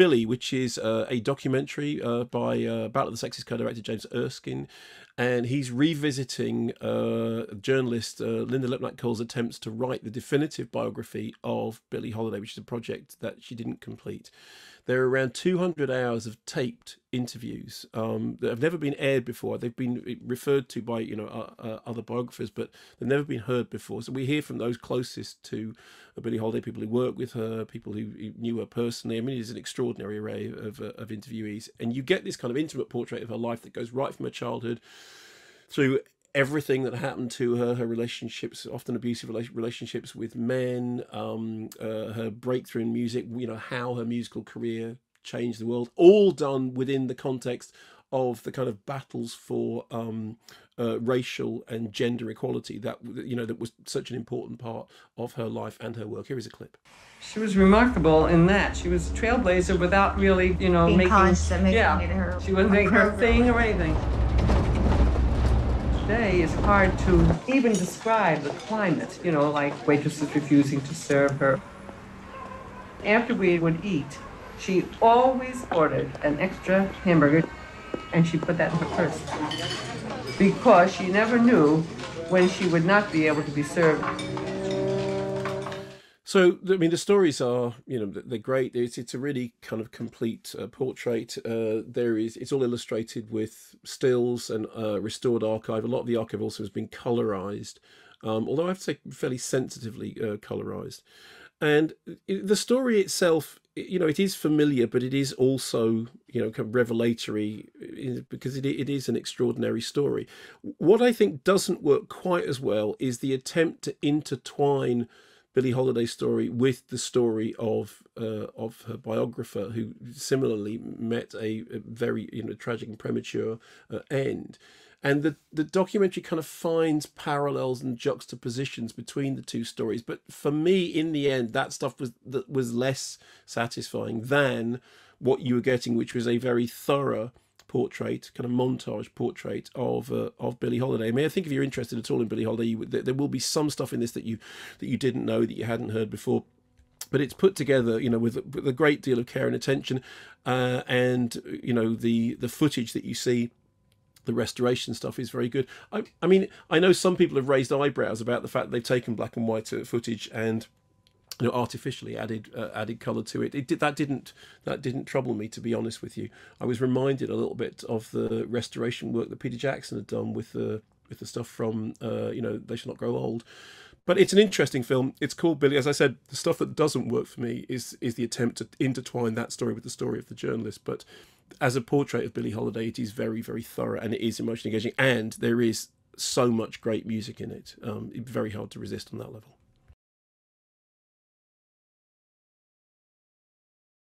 Billie, which is a documentary by Battle of the Sexes co-director James Erskine, and he's revisiting journalist Linda Lipnack Kuehl's attempts to write the definitive biography of Billie Holiday, which is a project that she didn't complete. There are around 200 hours of taped interviews that have never been aired before. They've been referred to by other biographers, but they've never been heard before. So we hear from those closest to Billie Holiday, people who work with her, people who knew her personally. I mean, it is an extraordinary array of interviewees, and you get this kind of intimate portrait of her life that goes right from her childhood through everything that happened to her, her relationships, often abusive relationships with men, her breakthrough in music, how her musical career changed the world, all done within the context of the kind of battles for racial and gender equality that was such an important part of her life and her work. Here is a clip. She was remarkable in that she was a trailblazer without really, Being making constant, making yeah, it her she wasn't making her thing or anything. Today it's hard to even describe the climate, like waitresses refusing to serve her. After we would eat, she always ordered an extra hamburger, and she put that in her purse because she never knew when she would not be able to be served. So, I mean, the stories are, they're great. It's a really kind of complete portrait. It's all illustrated with stills and restored archive. A lot of the archive also has been colorized, although I have to say fairly sensitively colorized. And the story itself, it is familiar, but it is also, kind of revelatory because it is an extraordinary story. What I think doesn't work quite as well is the attempt to intertwine Billie Holiday's story with the story of her biographer, who similarly met a very tragic and premature end. And the documentary kind of finds parallels and juxtapositions between the two stories. But for me, in the end, that stuff was less satisfying than what you were getting, which was a very thorough portrait, kind of montage portrait of Billie Holiday. I mean, I think if you're interested at all in Billie Holiday, there will be some stuff in this that you didn't know, that you hadn't heard before. But it's put together, with a great deal of care and attention, and the footage that you see. The restoration stuff is very good. I mean, I know some people have raised eyebrows about the fact that they've taken black and white footage and artificially added colour to it. That didn't trouble me, to be honest with you. I was reminded a little bit of the restoration work that Peter Jackson had done with the stuff from They Shall Not Grow Old. But it's an interesting film. It's called Billie. As I said, the stuff that doesn't work for me is the attempt to intertwine that story with the story of the journalist. But as a portrait of Billie Holiday, it is very, very thorough, and it is emotionally engaging, and there is so much great music in it. It's very hard to resist on that level.